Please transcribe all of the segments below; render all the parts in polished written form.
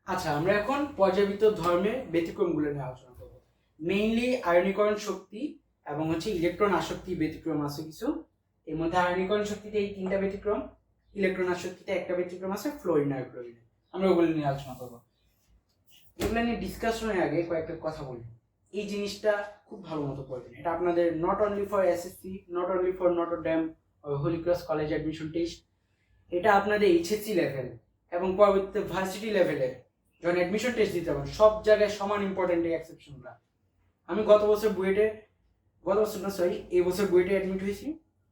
আচ্ছা, আমরা এখন পর্যায়বৃত্ত ধর্মের ব্যতিক্রমগুলো নিয়ে আলোচনা করব। মেইনলি আয়নীকরণ শক্তি এবং ইলেকট্রন আসক্তি ব্যতিক্রম আছে কিছু। এর মধ্যে আয়নীকরণ শক্তিতে এই তিনটা ব্যতিক্রম, ইলেকট্রন আসক্তিতে একটা ব্যতিক্রম আছে, ফ্লোরিন আর ক্লোরিন। আমরা ওগুলো নিয়ে আলোচনা করব। এগুলো নিয়ে ডিসকাশনের আগে কয়েকটা কথা বলি। এই জিনিসটা খুব ভালো মতো পড়বেন। এটা আপনাদের not only for SSC, not only for Notre Dame Holy Cross College admission test, এটা আপনাদের এইচএসসি লেভেল এবং পরবর্তীতে ভার্সিটি লেভেলে যখন অ্যাডমিশন টেস্ট দিতে পারেন সব জায়গায় সমান ইম্পর্টেন্ট এই এক্সেপশনগুলো। আমি গত বছর এই বছর বুয়েটে অ্যাডমিট হয়েছি।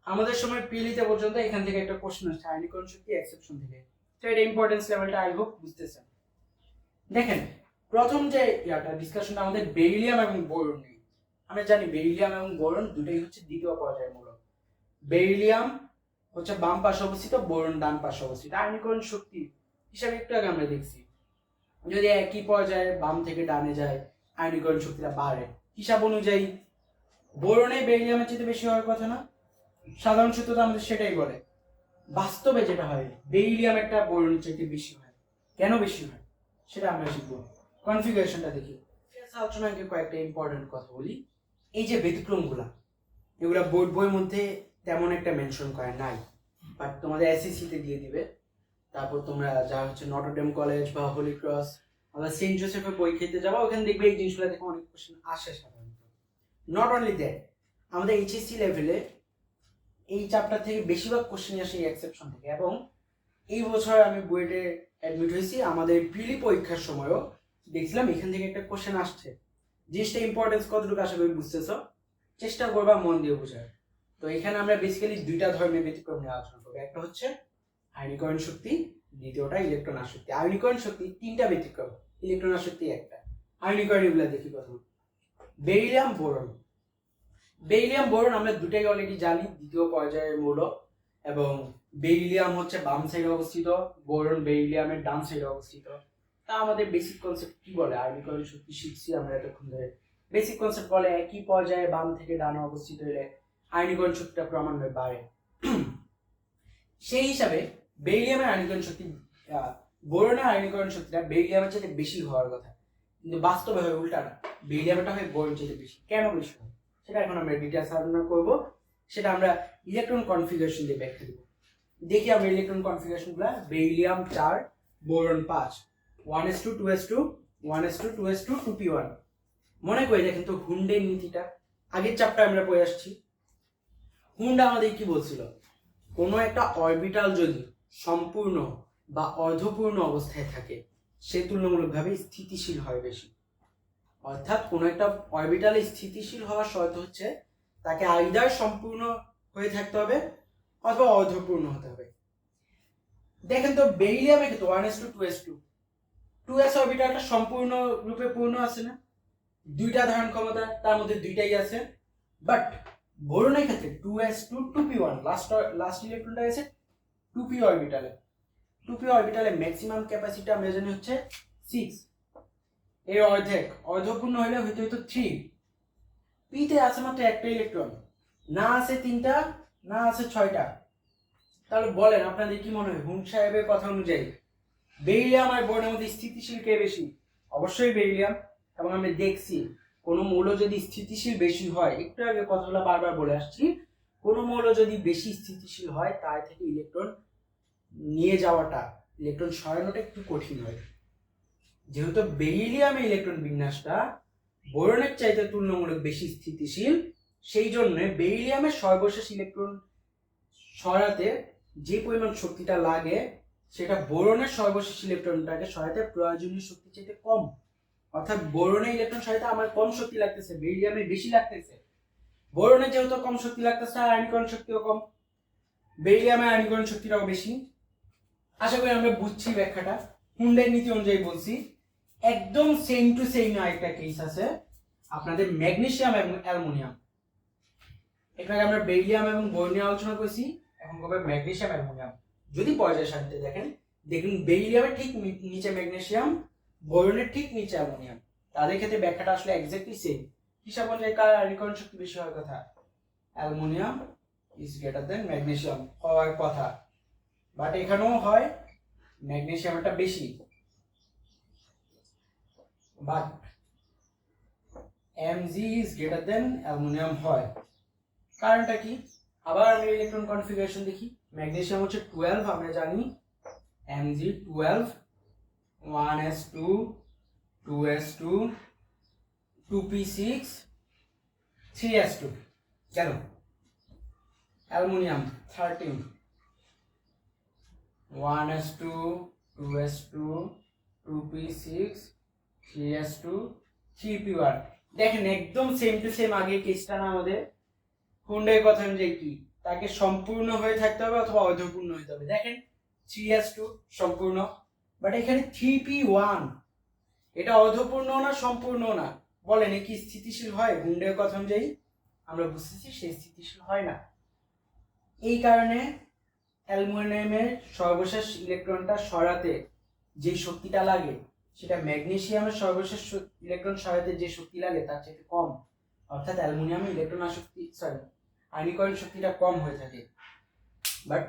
আমাদের সময় পিএলিতে পর্যন্ত এখান থেকে একটা কোশ্চেন আসছে আয়নীকরণ শক্তি এক্সেপশন থেকে। তো এটা ইম্পর্টেন্স লেভেলটা আই হোপ বুঝতেছেন। দেখেন, প্রথম যে ডিসকাশনটা আমাদের বেরিলিয়াম এবং বোরন নিয়ে। আমরা জানি বেরিলিয়াম এবং বোরন দুটোই হচ্ছে দ্বিতীয় পর্যায়ের মূলক। বেরিলিয়াম হচ্ছে বাম পাশে অবস্থিত, বোরন ডান পাশে অবস্থিত। আয়নীকরণ শক্তি হিসাবে একটু আগে আমরা দেখছি, যদি একই পর্যায়ে বাম থেকে ডানে যায় আয়নীকরণ শক্তিটা বাড়ে। হিসাব অনুযায়ী বোরনে বেরিলিয়ামের চেয়ে বেশি হওয়ার কথা না? সাধারণ সূত্র তো আমাদের সেটাই বলে। বাস্তবে যেটা হয় বেরিলিয়াম একটা বোরনের চেয়ে বেশি হয়। কেন বেশি হয় সেটা আমরা শিখবো। কনফিগারেশনটা দেখি। আলোচনায় কয়েকটা ইম্পর্টেন্ট কথা বলি। এই যে ব্যতিক্রমগুলা, এগুলা বোর্ড বইয়ের মধ্যে তেমন একটা মেনশন করে নাই, বাট তোমাদের এসএসসিতে দিয়ে দিবে। তারপর তোমরা যা নটর ডেম কলেজ বা হোলি ক্রস আবার সেন্ট জোসেফের বই খেতে যাবো, ওখানে দেখবে এই জিনিসগুলো দেখে অনেক কোশ্চেন আসে সাধারণত। নট অনলি দ্যাট, আমাদের এইচএসসি লেভেলে এই চ্যাপ্টার থেকে বেশিরভাগ কোশ্চেন আসে এই এক্সেপশন থেকে। এবং এই বছর আমি বুয়েটে অ্যাডমিট হয়েছি, আমাদের প্রিলি পরীক্ষার সময়ও দেখছিলাম এখান থেকে একটা কোশ্চেন আসছে। জিনিসটা ইম্পর্টেন্স কতটুকু আশা করি বুঝতেছ, চেষ্টা করবা মন দিয়ে বোঝার। তো এখানে আমরা বেসিক্যালি দুইটা ধর্মের ব্যতিক্রম নিয়ে আলোচনা করবো। একটা হচ্ছে আয়নীকরণ শক্তি, দ্বিতীয়টা ইলেকট্রন আসক্তি। আয়নীকরণ শক্তি তিনটা ব্যতিক্রম, ইলেকট্রন আসক্তি একটা। আয়নীকরণ এগুলা দেখি প্রথম। Beryllium boron. বেরিলিয়াম বোরন আমরা দুটাই অলরেডি জানি, দ্বিতীয় পর্যায়ের মূলক। এবং বেরিলিয়াম হচ্ছে বাম সাইডে অবস্থিত, বোরন বেরিলিয়ামের ডান সাইডে অবস্থিত। তা আমাদের বেসিক কনসেপ্ট কি বলে, আয়নীকরণ শক্তি শিখছি আমরা এতক্ষণ ধরে। বেসিক কনসেপ্ট বলে একই পর্যায়ে বাম থেকে ডানে অবস্থিত হলে আয়নীকরণ শক্তিটা ক্রমান্বয়ে বাড়ে। সেই হিসাবে বেরিলিয়ামের আয়নীকরণ শক্তি, বোরনের আয়নীকরণ শক্তিটা বেরিলিয়ামের চেয়ে বেশি হওয়ার কথা, কিন্তু বাস্তবে হয় উল্টাটা। বেরিলিয়ামটা হয় বোরন চেয়ে বেশি। কেন বেশি হয় সেটা এখন আমরা ডিটেলস আলোচনা করবো। সেটা আমরা ইলেকট্রন কনফিগারেশন দিয়ে ব্যাখ্যা দেবো। দেখি আমরা electron কনফিগারেশনগুলো। Beryllium 4, boron 5, 1s2 2s2 1s2 2s2 2p1। মনে করে দেখেন তো হুন্ডের নীতিটা আগের চ্যাপ্টারে আমরা পড়ে আসছি। হুন্ডা আমাদের কি বলছিল, কোনো একটা অরবিটাল যদি সম্পূর্ণ বা অর্ধপূর্ণ অবস্থায় থাকে সে তুলনামূলকভাবে স্থিতিশীল হয় বেশি। অর্থাৎ কোনো একটা অরবিটালে স্থিতিশীল হওয়ার শর্ত হচ্ছে তাকে আইদার সম্পূর্ণ হয়ে থাকতে হবে অথবা অর্ধপূর্ণ হতে হবে। দেখেন তো বেরিলিয়ামে কিন্তু 1s2 2s2 2s অরবিটালটা সম্পূর্ণ রূপে পূর্ণ আছে না? দুইটা ধারণ ক্ষমতা তার মধ্যে দুইটাই আছে। বাট বোরনের ক্ষেত্রে 2s2 2p1, লাস্ট ইলেকট্রনটা আছে 2p অরবিটালে। 2p অরবিটালে ম্যাক্সিমাম ক্যাপাসিটি আমরা জানি হচ্ছে 6, এর অর্ধেক, অর্ধপূর্ণ হলে হয়তো 3। পিতে আছে মাত্র একটা ইলেকট্রন, না আছে 3টা, না আছে 6টা। তাহলে বলেন আপনাদের কি মনে হয় হুন্ড সাহেবের কথা অনুযায়ী বেরিলিয়াম আর বোরনের মধ্যে স্থিতিশীল কে বেশি? অবশ্যই বেরিলিয়াম। এবং আমি দেখছি কোনো মৌল যদি স্থিতিশীল বেশি হয়, একটু আগে কথাগুলো বারবার বলে আসছি, কোনো মৌল যদি বেশি স্থিতিশীল হয় তার থেকে ইলেকট্রন নিয়ে যাওয়াটা, ইলেকট্রন সরানোটা একটু কঠিন হয়। যেহেতু বেরিলিয়ামে ইলেকট্রন বিন্যাসটা বোরনের চাইতে তুলনামূলক বেশি স্থিতিশীল, সেই জন্য বেরিলিয়ামের সর্বশেষ ইলেকট্রন সরাতে যে পরিমাণ শক্তিটা লাগে সেটা বোরনের সর্বশেষ ইলেকট্রনটাকে সরাতে প্রয়োজনীয় শক্তি চাইতে কম। অর্থাৎ বোরনে ইলেকট্রন সরাতে আমার কম শক্তি লাগতেছে, বেরিলিয়ামে বেশি লাগতেছে। বোরনে যেহেতু কম শক্তি লাগতেছে আর আয়নীকরণ শক্তিও কম, বেরিলিয়ামে আয়নীকরণ শক্তিটাও বেশি। আশা করি আমরা বুঝছি ব্যাখ্যাটা। হুন্ডের নীতি অনুযায়ী বলছি। একদম সেম টু সেম আরেকটা কেস আছে আপনাদের ম্যাগনেসিয়াম এবং অ্যালুমিনিয়াম। এখানে আমরা বেরিলিয়াম এবং বোরন নিয়ে আলোচনা করেছি, এখন হবে ম্যাগনেসিয়াম অ্যালুমিনিয়াম। যদি পর্যায়ের সাথে দেখুন বেরিলিয়ামের ঠিক নিচে ম্যাগনেসিয়াম, বোরনের ঠিক নিচে অ্যালুমিনিয়াম। তাদের ক্ষেত্রে ব্যাখ্যাটা আসলে এক্স্যাক্টলি সেম। হিসাব অনুযায়ী কার আয়নীকরণ শক্তি বেশি হওয়ার কথা? Aluminium is greater then magnesium হওয়ার কথা, বাট এখানেও হয় ম্যাগনেসিয়ামটা বেশি। But Mg is greater then aluminium হয়। কারণটা কি? আবার আমি ইলেকট্রন কনফিগারেশন দেখি। ম্যাগনেসিয়াম হচ্ছে 12, আমরা জানি Mg 12, 1s2, 2s2, 2p6, 3s2। কেন? Aluminium 13, 1s2, 2s2, 2p6, 3s2, 3p1। দেখেন একদম সেম টু সেম আগে কেসটা না আমাদের হুন্ডাই কথা অনুযায়ী কি তাকে সম্পূর্ণ হয়ে থাকতে হবে অথবা অর্ধপূর্ণ হতে হবে। দেখেন 3s2 সম্পূর্ণ, বাট এখানে 3p1 এটা অর্ধপূর্ণ না সম্পূর্ণ না। বলেন কি স্থিতিশীল হয়? হুন্ডাই কথা অনুযায়ী আমরা বুঝতেছি সে স্থিতিশীল হয় না। এই কারণে অ্যালুমিনিয়ামের সর্বশেষ ইলেকট্রনটা সরাতে যে শক্তিটা লাগে সেটা ম্যাগনেসিয়ামের সর্বশেষ ইলেকট্রন সরাতে যে শক্তি লাগে তার চেয়ে কম। অর্থাৎ অ্যালুমিনিয়ামে ইলেকট্রন আসক্তি আয়নীকরণ শক্তিটা কম হয়ে থাকে, বাট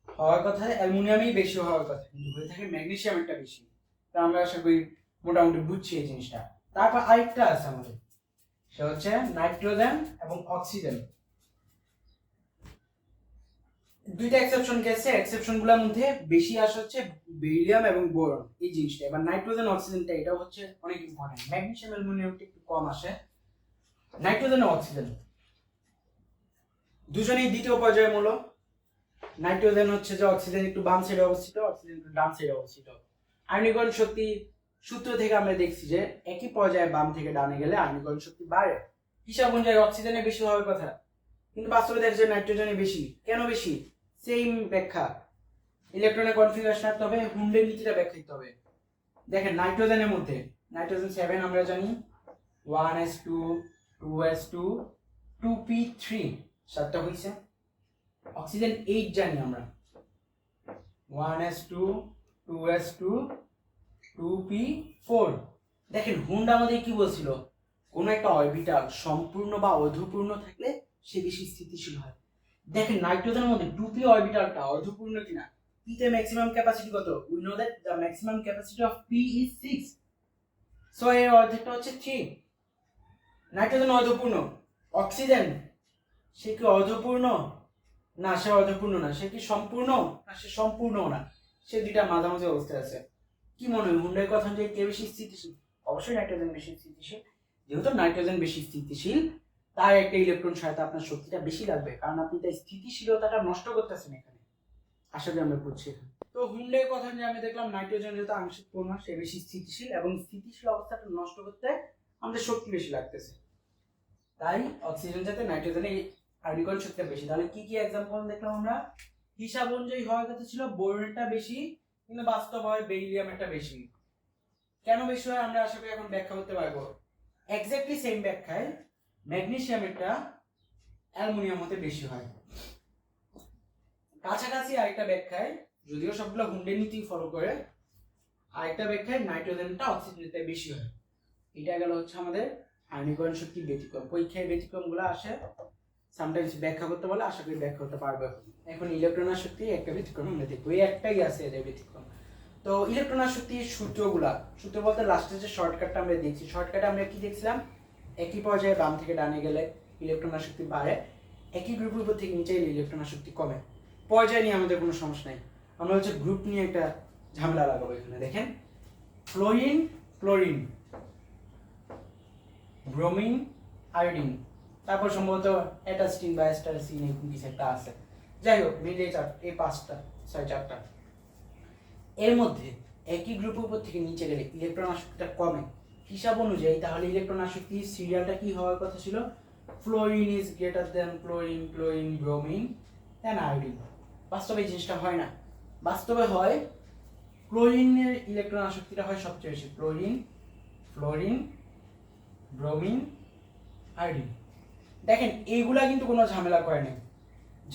হওয়ার কথা অ্যালুমিনিয়ামেই বেশি হওয়ার কথা, কিন্তু হয়ে থাকে ম্যাগনেসিয়ামেরটা বেশি। তা আমরা আশা করি মোটামুটি বুঝছি এই জিনিসটা। তারপর আরেকটা আছে আমাদের, সেটা হচ্ছে নাইট্রোজেন এবং অক্সিজেন। দুইটা এক্সেপশন গেছে, এক্সেপশন গুলোর মধ্যে বেশি আসে হচ্ছে বেরিলিয়াম এবং বোরন এই জিনিসটা। এবার নাইট্রোজেন অক্সিজেনটা এটা হচ্ছে অনেক ইম্পর্টেন্ট। ম্যাগনেসিয়াম অ্যালুমিনিয়ামটা একটু কম আসে। নাইট্রোজেন ও অক্সিজেন দুজনেই দ্বিতীয় পর্যায়ের মূলক। নাইট্রোজেন হচ্ছে যে অক্সিজেন একটু বাম সাইডে অবস্থিত, অক্সিজেন একটু ডান সাইডে অবস্থিত। আয়নীকরণ শক্তি সূত্র থেকে আমরা দেখছি যে একই পর্যায়ে বাম থেকে ডানে গেলে আয়নীকরণ শক্তি বাড়ে। হিসাব অনুযায়ী অক্সিজেনে বেশি হওয়ার কথা, কিন্তু বাস্তবে দেখা যায় নাইট্রোজেনে বেশি। কেন বেশি? সেম ব্যাখ্যা, ইলেকট্রনের কনফিগারেশন রাখতে হবে, হুন্ডের নীতিটা ব্যাখ্যা দিতে হবে। দেখেন নাইট্রোজেনের মধ্যে নাইট্রোজেন 7 আমরা জানি, 1s2, 2s2, 2p3 সাতটা হয়েছে। অক্সিজেন 8 জানি আমরা, 1s2, 2s2, 2p4। দেখেন হুন্ডা আমাদের কি বলছিল? কোন একটা অরবিটাল সম্পূর্ণ বা অর্ধপূর্ণ থাকলে সে বেশি স্থিতিশীল হয়। দেখেন নাইট্রোজেনের মধ্যে 2p অরবিটালটা অর্ধপূর্ণ কিনা। p তে ম্যাক্সিমাম ক্যাপাসিটি কত? We know that the maximum capacity of p is 6, so এর অর্ধেকটা হচ্ছে 3। নাইট্রোজেন অর্ধপূর্ণ। অক্সিজেন সে কি অর্ধপূর্ণ? না, সে অর্ধপূর্ণ না। সে কি সম্পূর্ণ? না, সে সম্পূর্ণ না। সে দুইটা মাঝামাঝি অবস্থায় আছে। কি মনে হয় হুন্ডার কথা যে কে বেশি স্থিতিশীল? অবশ্যই নাইট্রোজেন বেশি স্থিতিশীল। যেহেতু নাইট্রোজেন বেশি স্থিতিশীল, তার একটা ইলেকট্রন সহায়তা আপনার শক্তিটা বেশি লাগবে, কারণ আপনি তাই স্থিতিশীলতাটা নষ্ট করতেছেন এখানে। আশা করি আমরা বুঝছি। তো হুন্ডার কথা যে আমি দেখলাম নাইট্রোজেন যেহেতু আংশিক পূর্ণ, সে বেশি স্থিতিশীল এবং স্থিতিশীল অবস্থাটা নষ্ট করতে আমাদের শক্তি বেশি লাগতেছে। তাই অক্সিজেন যাতে নাইট্রোজেনের আয়নীকরণ শক্তিটা বেশি। তাহলে কি কি এক্সাম্পল দেখলাম আমরা? হিসাব অনুযায়ী হওয়ার কথা ছিল বোরনটা বেশি, কিন্তু বাস্তব হয় বেরিলিয়ামটা বেশি। কেন বেশি হয় আমরা আশা করি এখন ব্যাখ্যা করতে পারবো। এক্স্যাক্টলি সেম ব্যাখ্যায় ম্যাগনেসিয়ামেরটা অ্যালুমিনিয়াম হতে বেশি হয়। কাছাকাছি আরেকটা ব্যাখ্যায়, যদিও সবগুলো হুন্ডের নীতি ফলো করে, আরেকটা ব্যাখ্যায় নাইট্রোজেনটা অক্সিজেনতে বেশি হয়। এটা গেল হচ্ছে আমাদের আয়নীকরণ শক্তির ব্যতিক্রম। পরীক্ষায় ব্যতিক্রমগুলো আসে, সামটাইমস ব্যাখ্যা করতে বলে, আশা করি ব্যাখ্যা করতে পারবো। এখন ইলেকট্রন শক্তি একটা ব্যতিক্রম আমরা দেখবো, এই একটাই আছে এদের ব্যতিক্রম। তো ইলেকট্রন শক্তির সূত্রগুলা, সূত্র বলতে লাস্টে যে শর্টকাটটা আমরা দেখছি, শর্টকাটে আমরা কি দেখছিলাম? একই পর্যায়ে বাম থেকে ডানে গেলে ইলেকট্রন শক্তি বাড়ে, একই গ্রুপের উপর থেকে নিচে এলে ইলেকট্রন শক্তি কমে। পর্যায় নিয়ে আমাদের কোনো সমস্যা নাই, আমরা হচ্ছে গ্রুপ নিয়ে একটা ঝামেলা লাগাবো এখানে। দেখেন ফ্লোরিন, ক্লোরিন, ব্রোমিন, আয়োডিন, তারপর সম্ভবত অ্যাটাস্টিন বা অ্যাস্টারসিন এরকম কিছু একটা আছে। যাই হোক মিলে এই পাঁচটা, চারটা। এর মধ্যে একই গ্রুপের উপর থেকে নিচে গেলে ইলেকট্রন আসক্তিটা কমে হিসাব অনুযায়ী, তাহলে ইলেকট্রন আসক্তির সিরিয়ালটা কি হওয়ার কথা ছিল? Fluorine is greater than chlorine, chlorine, bromine, then iodine. বাস্তবে এই জিনিসটা হয় না। বাস্তবে হয় ক্লোরিনের ইলেকট্রন আসক্তিটা হয় সবচেয়ে বেশি, ক্লোরিন, ফ্লোরিন, ব্রোমিন, আয়োডিন। দেখেন এইগুলা কিন্তু কোনো ঝামেলা করে না,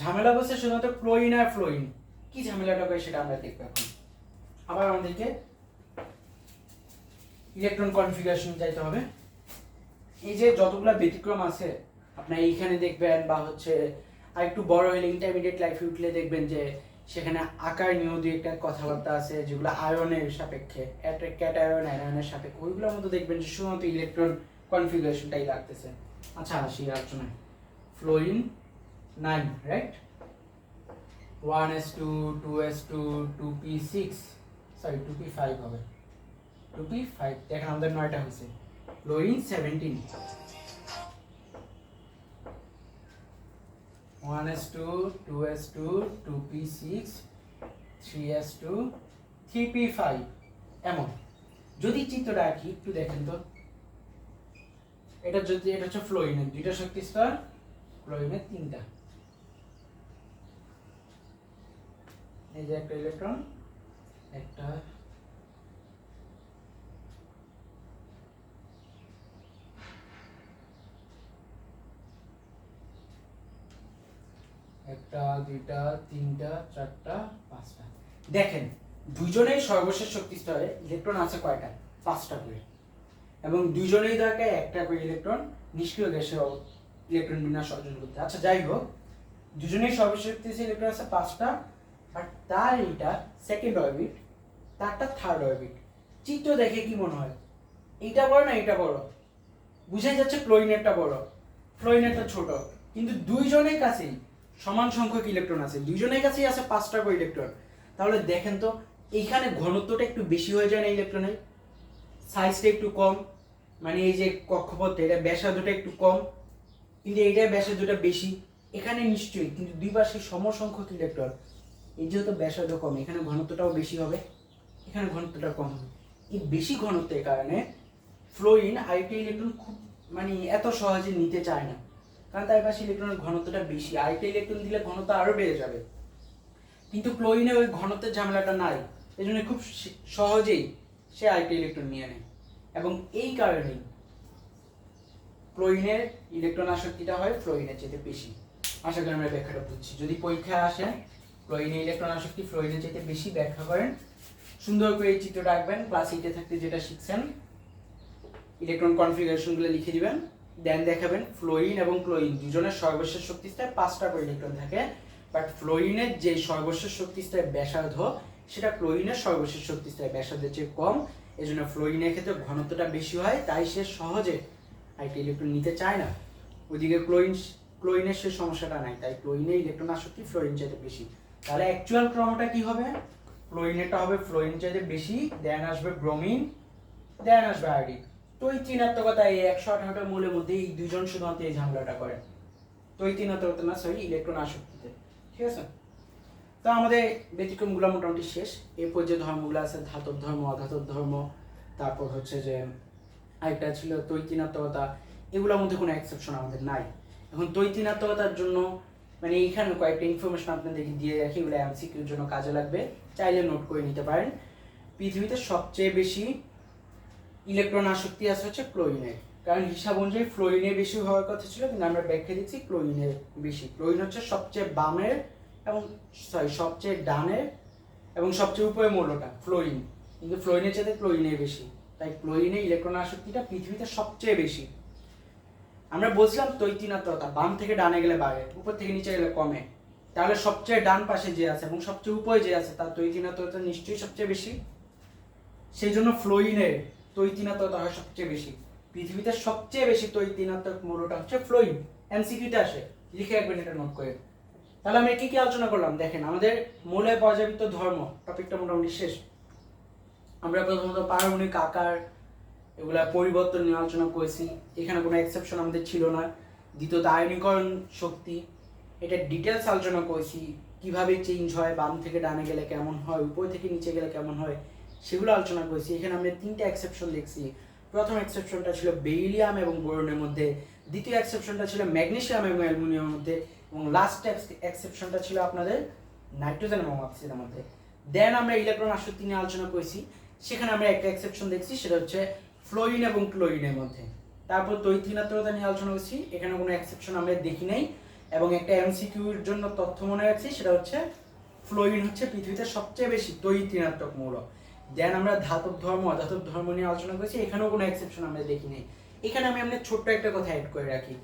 ঝামেলা বলছে শুধুমাত্র ক্লোরিন আর ফ্লোরিন। কি ঝামেলাটা করে সেটা আমরা দেখবো এখন। আবার আমাদেরকে ইলেকট্রন কনফিগারেশন যাইতে হবে। এই যে যতগুলো ব্যতিক্রম আছে আপনার এইখানে দেখবেন, বা হচ্ছে আর একটু বড় হলে ইন্টারমিডিয়েট লাইফে উঠলে দেখবেন যে সেখানে আকার নিয়েও দুই একটা কথাবার্তা আছে যেগুলো আয়নের সাপেক্ষে, ক্যাটায়ন অ্যানায়নের সাপেক্ষে, ওইগুলোর মধ্যে দেখবেন যে শুধুমাত্র ইলেকট্রন কনফিগারেশনটাই লাগতেছে। আচ্ছা আসি আলোচনায়। Fluorine 9, right? 1s2 2s2 2p6, sorry 2p5 হবে, 2p5, দেখেন আমাদের 9টা হয়েছে। Fluorine 17, 1s2 2s2 2p6 3s2 3p5 এমন। যদি চিত্রটা আঁকি একটু দেখেন তো, এটা হচ্ছে ফ্লোরিনের 2টা শক্তি স্তর, ফ্লোরিনের 3টা। এই যে একটা ইলেকট্রন, একটা একটা, দুইটা, তিনটা, চারটা, পাঁচটা। দেখেন দুইজনেই সর্বশেষ শক্তি স্তরে ইলেকট্রন আছে কয়টা? 5টা করে। এবং দুইজনেই দরকার একটা করে ইলেকট্রন নিষ্ক্রিয় গ্যাসে ইলেকট্রন বিন্যাস অর্জন করতে। আচ্ছা যাই হোক, দুজনেই সর্বশেষ শক্তি ইলেকট্রন আছে 5টা, আর তার এইটা সেকেন্ড অরবিট, তারটা থার্ড অরবিট। চিত্র দেখে কি মনে হয়, এইটা বড় না এইটা বড়? বুঝাই যাচ্ছে ক্লোরিনেরটা বড়, ফ্লোরিনেরটা ছোট। কিন্তু দুইজনের কাছেই সমান সংখ্যক ইলেকট্রন আছে, দুইজনের কাছেই আছে 5টা করে ইলেকট্রন। তাহলে দেখেন তো এইখানে ঘনত্বটা একটু বেশি হয়ে যায় না ইলেকট্রনের, সাইজটা একটু কম, মানে এই যে কক্ষপথে এটা ব্যাসার্ধটা একটু কম, কিন্তু এইটার ব্যাসার্ধটা বেশি। এখানে নিশ্চয়ই কিন্তু দুই পাশে সমসংখ্যক ইলেকট্রন, এই যেহেতু ব্যাসার্ধ কম এখানে ঘনত্বটাও বেশি হবে, এখানে ঘনত্বটা কম হবে। এই বেশি ঘনত্বের কারণে ফ্লোরিন আরেকটা ইলেকট্রন খুব মানে এত সহজে নিতে চায় না, কারণ তার পাশে ইলেকট্রনের ঘনত্বটা বেশি, আরেকটা ইলেকট্রন দিলে ঘনত্ব আরো বেড়ে যাবে। কিন্তু ক্লোরিনে ওই ঘনত্বের ঝামেলাটা নাই, এই জন্য খুব সহজেই সে আরেকটা ইলেকট্রন নিয়ে নেয়। এবং এই কারণেই ক্লোরিনের ইলেকট্রন আসক্তিটা হয় ফ্লোরিনের চেয়ে বেশি। আশা করি আমরা ব্যাখ্যাটা বুঝছি। যদি পরীক্ষায় আসে ক্লোরিনের ইলেকট্রন আসক্তি ফ্লোরিনের চেয়ে বেশি, ব্যাখ্যা করেন, সুন্দর করে এই চিত্রটা আঁকবেন, ক্লাস 8 থাকতে যেটা শিখছেন, ইলেকট্রন কনফিগারেশনগুলো লিখে দিবেন, দেন দেখাবেন ফ্লোরিন এবং ক্লোরিন দুজনের সর্বশেষ শক্তি স্তরে 5টা করে ইলেকট্রন থাকে, বাট ফ্লোরিনের যে সর্বশেষ শক্তি স্তরের ব্যাসার্ধ সেটা ক্লোরিনের সর্বশেষ শক্তি স্তরের ব্যাসার্ধের চেয়ে কম, এজন্য ফ্লোরিনের ক্ষেত্রে ঘনত্বটা বেশি হয়, তাই সে সহজে আরেকটা ইলেকট্রন নিতে চায় না। ওইদিকে ক্লোরিনের সে সমস্যাটা নাই, তাই ক্লোরিনের ইলেকট্রন আসক্তি ফ্লোরিন চাইতে বেশি। তাহলে অ্যাকচুয়াল ক্রমটা কি হবে? ক্লোরিনেরটা হবে ফ্লোরিন চাইতে বেশি, দেন আসবে ব্রোমিন, দেন আসবে আয়োডিন। তো এই ঋণাত্মকতা এই 118টা মূলের মধ্যে এই দুজন শুধুমাত্র এই ঝামেলাটা করে, তো এই ঋণাত্মকতা না সরি ইলেকট্রন আসক্তিতে, ঠিক আছে? তো আমাদের ব্যতিক্রমগুলো মোটামুটি শেষ। এরপর যে ধর্মগুলো আছে ধাতব ধর্ম, অধাতব ধর্ম, তারপর হচ্ছে যে আরেকটা ছিল তৈতিনাত্মকতা, এগুলোর মধ্যে কোনো এক্সেপশন আমাদের নাই। এখন তৈতিনাত্মকতার জন্য মানে এইখানে কয়েকটা ইনফরমেশন আপনাদেরকে দিয়ে রাখি, এগুলো এমসিকিউর জন্য কাজে লাগবে, চাইলে নোট করে নিতে পারেন। পৃথিবীতে সবচেয়ে বেশি ইলেকট্রন আসক্তি আছে হচ্ছে ক্লোরিনের, কারণ হিসাব অনুযায়ী ফ্লোরিনের বেশি হওয়ার কথা ছিল, কিন্তু আমরা ব্যাখ্যা দিচ্ছি ক্লোরিনের বেশি। ক্লোরিন হচ্ছে সবচেয়ে বামের এবং সবচেয়ে ডানের এবং সবচেয়ে উপরের মৌলটা ফ্লোরিন, কিন্তু ফ্লোরিনের চাইতে ক্লোরিনের বেশি, তাই ক্লোরিনের ইলেকট্রন আসক্তিটা পৃথিবীতে সবচেয়ে বেশি। আমরা বলছিলাম তৈতিনাত্মকতা বাম থেকে ডানে গেলে বাড়ে, উপর থেকে নিচে গেলে কমে, তাহলে সবচেয়ে ডান পাশে যে আছে এবং সবচেয়ে উপরে যে আছে তার তৈতিনাত্মকতা নিশ্চয়ই সবচেয়ে বেশি, সেই জন্য ফ্লোরিনের তৈতিনাত্মকতা হয় সবচেয়ে বেশি। পৃথিবীতে সবচেয়ে বেশি তৈতিনাত্মক মৌলটা হচ্ছে ফ্লোরিন। এমসিকিউতে আসে, লিখে রাখবেন এটা নোট করে। তাহলে আমরা কি কি আলোচনা করলাম দেখেন, আমাদের মৌলে পর্যাবৃত্ত ধর্ম টপিকটা মোটামুটি শেষ। আমরা প্রথমত পারমাণবিক আকার এগুলা পরিবর্তন নিয়ে আলোচনা করেছি, এখানে কোনো এক্সেপশন আমাদের ছিল না। দ্বিতীয়ত আয়নীকরণ শক্তি, এটা ডিটেলস আলোচনা করেছি, কিভাবে চেঞ্জ হয়, বাম থেকে ডানে গেলে কেমন হয়, উপর থেকে নিচে গেলে কেমন হয়, সেগুলো আলোচনা করেছি। এখানে আমরা 3টা এক্সেপশন দেখছি। প্রথম এক্সেপশনটা ছিল বেরিলিয়াম এবং বোরনের মধ্যে, দ্বিতীয় এক্সেপশনটা ছিল ম্যাগনেসিয়াম এবং অ্যালুমিনিয়ামের মধ্যে, এবং লাস্ট এক্সেপশনটা ছিল আপনাদের নাইট্রোজেন এবং অক্সিজেনের মধ্যে। দেন আমরা ইলেকট্রন আসক্তি নিয়ে আলোচনা করেছি, সেখানে আমরা একটা এক্সেপশন দেখছি, সেটা হচ্ছে ফ্লোরিন এবং ক্লোরিনের মধ্যে। তারপর তৈতিনাত্মকতা নিয়ে আলোচনা করছি, এখানে কোনো এক্সেপশন আমরা দেখি নাই, এবং একটা এমসিকিউর জন্য তথ্য মনে রাখছি, সেটা হচ্ছে ফ্লোরিন হচ্ছে পৃথিবীতে সবচেয়ে বেশি তৈতিনাত্মক মৌল। দেন আমরা ধাতব ধর্ম অধাতব ধর্ম নিয়ে আলোচনা করেছি, এখানেও কোনো এক্সেপশন আমরা দেখি নাই। এখানে আমি আপনার ছোট্ট একটা কথা অ্যাড করে রাখি,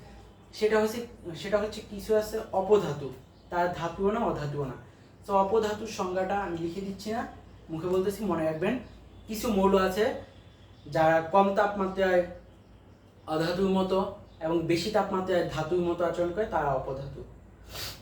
সেটা হচ্ছে কিছু আছে অপধাতু, তার ধাতুও না অধাতুও না। তো অপধাতুর সংজ্ঞাটা আমি লিখে দিচ্ছি না, মুখে বলতেছি, মনে রাখবেন। কিছু মৌল আছে যারা কম তাপমাত্রায় অধাতুর মতো এবং বেশি তাপমাত্রায় ধাতুর মতো আচরণ করে, তারা অপধাতু।